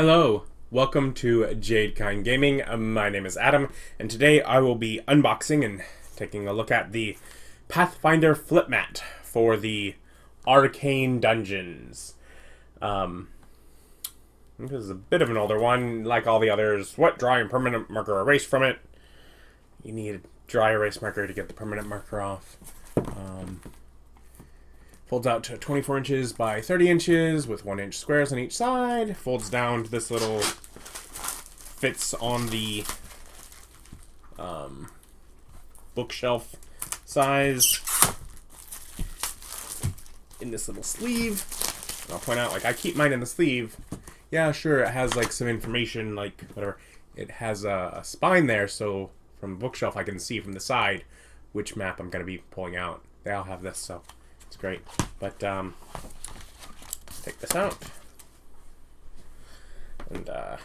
Hello, welcome to Arcane Gaming. My name is Adam, and today I will be unboxing and taking a look at the Pathfinder flip mat for the Arcane dungeons. This is a bit of an older one, like all the others. What? Dry and permanent marker erase from it. You need a dry erase marker to get the permanent marker off. Folds out to 24 inches by 30 inches with 1 inch squares on each side. Folds down to this little, fits on the bookshelf size in this little sleeve. And I'll point out, like, I keep mine in the sleeve. Yeah, sure, it has like some information, like whatever. It has a spine there, so from the bookshelf I can see from the side which map I'm going to be pulling out. They all have this, so it's great. But take this out, and oh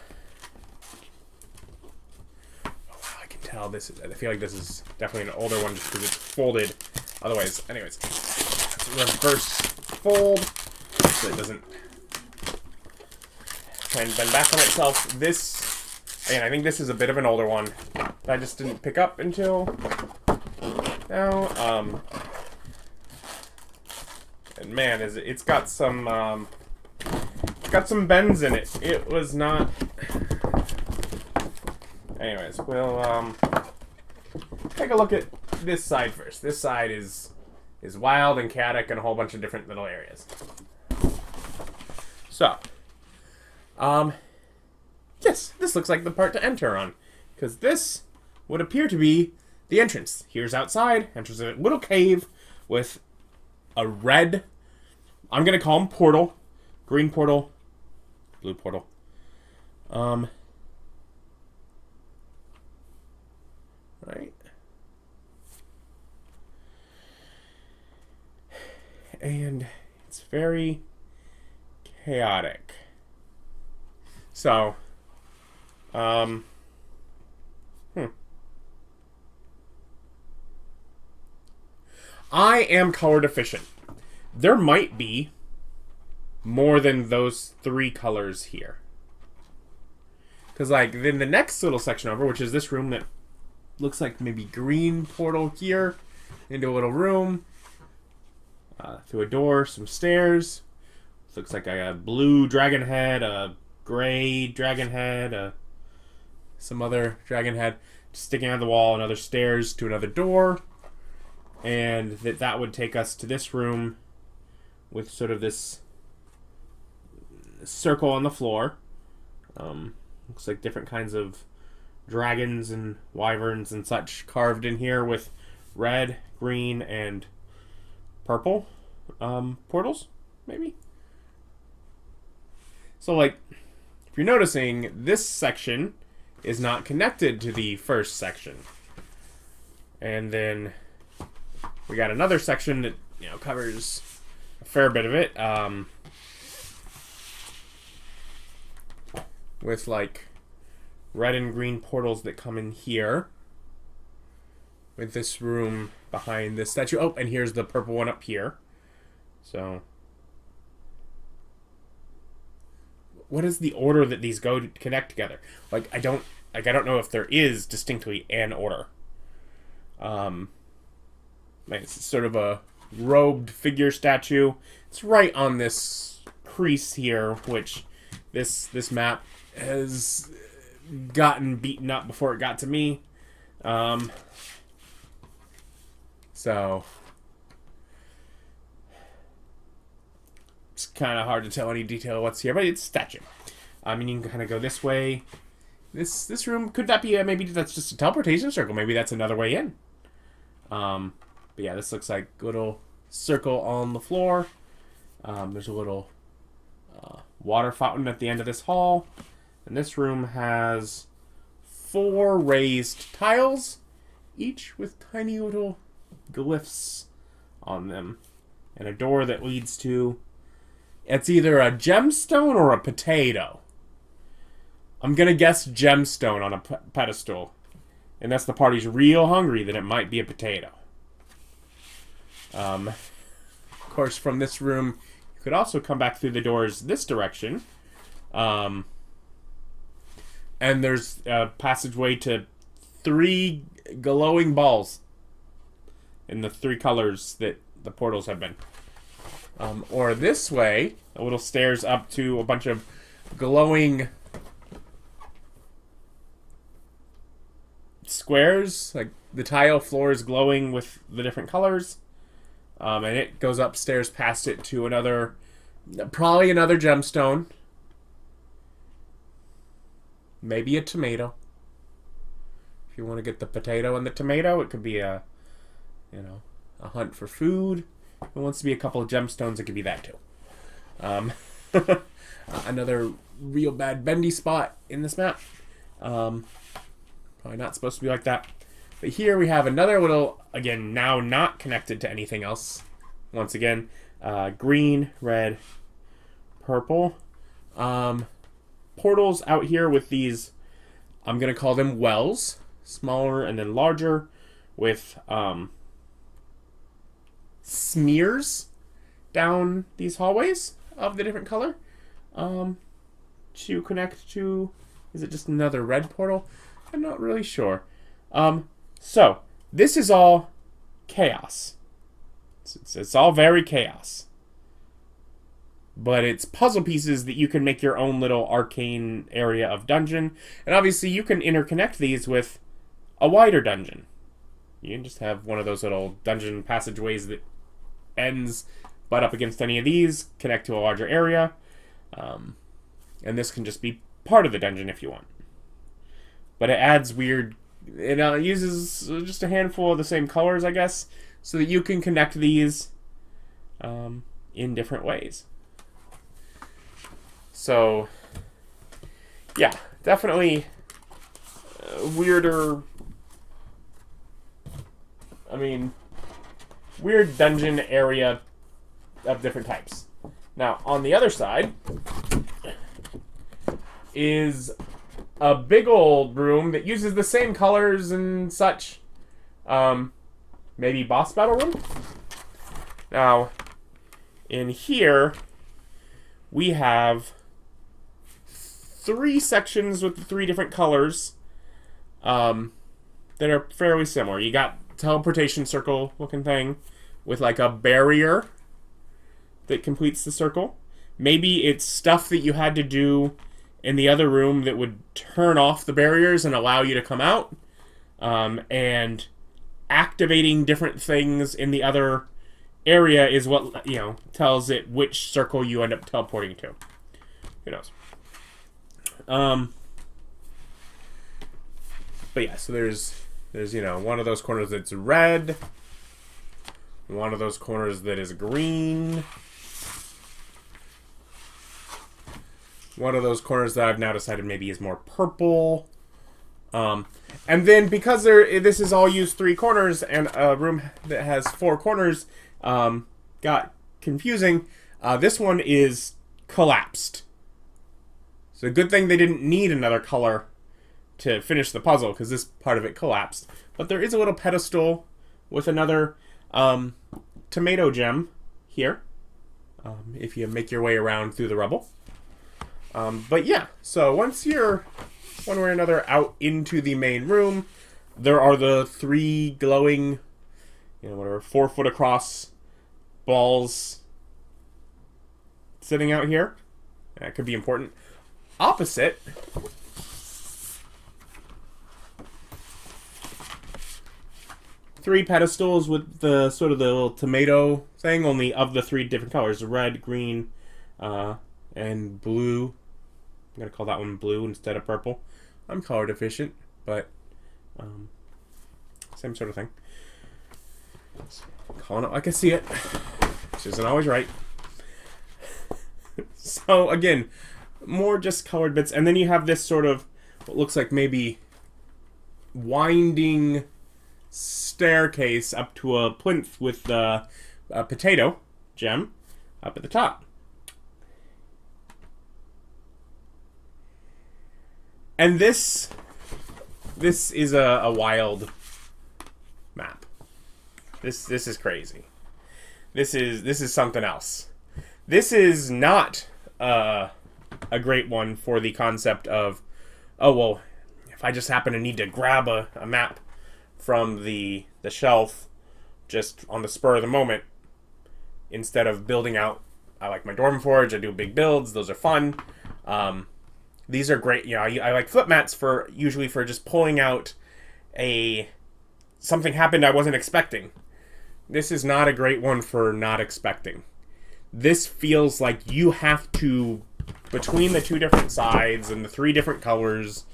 wow, I can tell this is. I feel like this is definitely an older one just because it's folded. Otherwise, anyways, it's a reverse fold so it doesn't try and bend back on itself. This, again, I think this is a bit of an older one that I just didn't pick up until now. And man, it's got some bends in it. It was not. Anyways, we'll take a look at this side first. This side is wild and chaotic and a whole bunch of different little areas. So, yes, this looks like the part to enter on, because this would appear to be the entrance. Here's outside. Enters a little cave with a red, I'm going to call them portal, green portal, blue portal. Right. And it's very chaotic. So, I am color deficient. There might be more than those three colors here. Because, like, then the next little section over, which is this room that looks like maybe green portal here, into a little room, through a door, some stairs. Looks like a blue dragon head, a gray dragon head, some other dragon head sticking out of the wall, another stairs to another door. And that would take us to this room with sort of this circle on the floor. Looks like different kinds of dragons and wyverns and such carved in here with red, green, and purple portals, maybe? So, like, if you're noticing, this section is not connected to the first section. And then we got another section that, you know, covers a fair bit of it, with like red and green portals that come in here, with this room behind this statue. Oh, and here's the purple one up here. So, what is the order that these go to connect together? Like, I don't know if there is distinctly an order. It's sort of a robed figure statue. It's right on this crease here, which this map has gotten beaten up before it got to me. So it's kind of hard to tell any detail what's here, but it's a statue. I mean, you can kind of go this way. This room, could that be maybe that's just a teleportation circle? Maybe that's another way in. But yeah, this looks like a little circle on the floor. There's a little water fountain at the end of this hall. And this room has 4 raised tiles, each with tiny little glyphs on them. And a door that leads to, it's either a gemstone or a potato. I'm going to guess gemstone on a pedestal. Unless the party's real hungry, then it might be a potato. Of course, from this room, you could also come back through the doors this direction. And there's a passageway to 3 glowing balls in the 3 colors that the portals have been. Or this way, a little stairs up to a bunch of glowing squares. Like the tile floor is glowing with the different colors. And it goes upstairs past it to probably another gemstone. Maybe a tomato. If you want to get the potato and the tomato, it could be a hunt for food. If it wants to be a couple of gemstones, it could be that too. Another real bad bendy spot in this map. Probably not supposed to be like that. But here we have another little, again, now not connected to anything else. Once again, green, red, purple. Portals out here with these, I'm going to call them wells. Smaller and then larger with smears down these hallways of the different color to connect to, is it just another red portal? I'm not really sure. So this is all chaos. It's all very chaos. But it's puzzle pieces that you can make your own little arcane area of dungeon. And obviously you can interconnect these with a wider dungeon. You can just have one of those little dungeon passageways that ends butt up against any of these, connect to a larger area. And this can just be part of the dungeon if you want. But it adds weird... It uses just a handful of the same colors, I guess, so that you can connect these in different ways. So, yeah, definitely weirder... weird dungeon area of different types. Now, on the other side is a big old room that uses the same colors and such. Maybe boss battle room? Now, in here, we have 3 sections with the 3 different colors that are fairly similar. You got teleportation circle looking thing with like a barrier that completes the circle. Maybe it's stuff that you had to do in the other room that would turn off the barriers and allow you to come out. And activating different things in the other area is what, tells it which circle you end up teleporting to. Who knows? But yeah, so there's one of those corners that's red, one of those corners that is green, one of those corners that I've now decided maybe is more purple. And then because this is all used 3 corners and a room that has 4 corners got confusing, this one is collapsed. So good thing they didn't need another color to finish the puzzle, because this part of it collapsed. But there is a little pedestal with another tomato gem here, if you make your way around through the rubble. But yeah, so once you're one way or another out into the main room, there are the 3 glowing, 4 foot across balls sitting out here. That could be important. Opposite, three pedestals with the sort of the little tomato thing, only of the 3 different colors: red, green, and blue. I'm gonna call that one blue instead of purple. I'm color deficient, but same sort of thing. Calling it like I see it, which isn't always right. So again, more just colored bits, and then you have this sort of what looks like maybe winding staircase up to a plinth with the potato gem up at the top. And this is a wild map. This is crazy. This is something else. This is not a great one for the concept of oh, well, if I just happen to need to grab a map from the shelf just on the spur of the moment, instead of building out, I like my Dwarven Forge, I do big builds, those are fun. These are great. You know, I like flip mats for usually for just pulling out something happened I wasn't expecting. This is not a great one for not expecting. This feels like you have to, between the 2 different sides and the 3 different colors,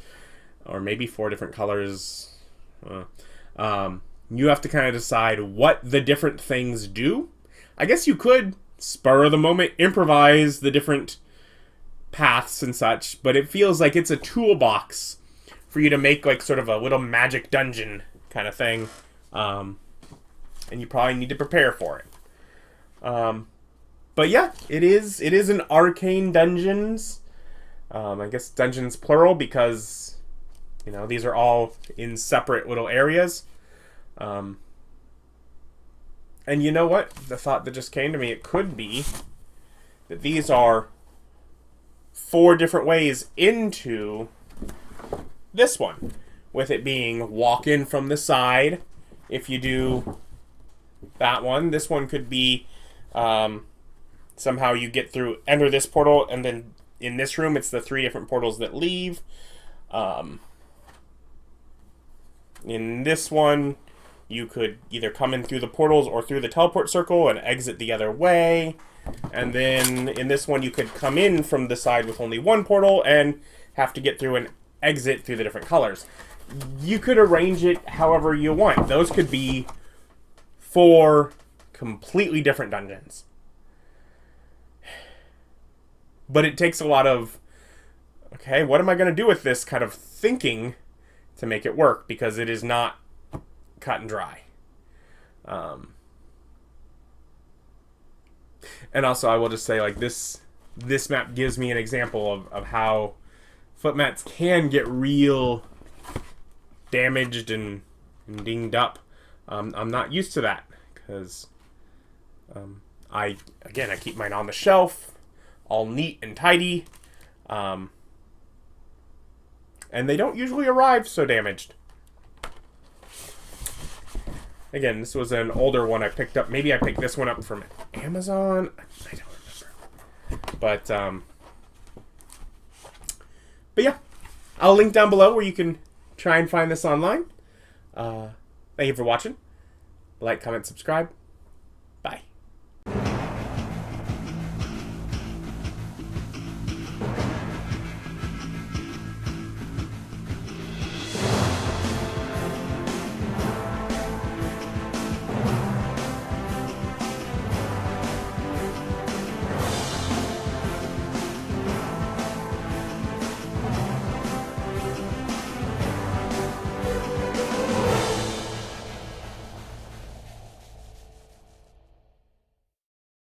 or maybe 4 different colors, you have to kind of decide what the different things do. I guess you could spur of the moment improvise the different paths and such, but it feels like it's a toolbox for you to make like sort of a little magic dungeon kind of thing, and you probably need to prepare for it. But yeah, it is an Arcane Dungeons. I guess dungeons plural because, you know, these are all in separate little areas. And you know what? The thought that just came to me, it could be that these are 4 different ways into this one, with it being walk in from the side. If you do that one, this one could be somehow you get through, enter this portal, and then in this room it's the 3 different portals that leave. In this one, you could either come in through the portals or through the teleport circle and exit the other way. And then in this one, you could come in from the side with only 1 portal and have to get through and exit through the different colors. You could arrange it however you want. Those could be 4 completely different dungeons. But it takes a lot of, okay, what am I going to do with this kind of thinking to make it work, because it is not cut and dry. And also, I will just say, like, this map gives me an example of how foot mats can get real damaged and dinged up. I'm not used to that, because I keep mine on the shelf, all neat and tidy, and they don't usually arrive so damaged. Again, this was an older one I picked up. Maybe I picked this one up from Amazon. I don't remember. But yeah, I'll link down below where you can try and find this online. Thank you for watching. Like, comment, subscribe.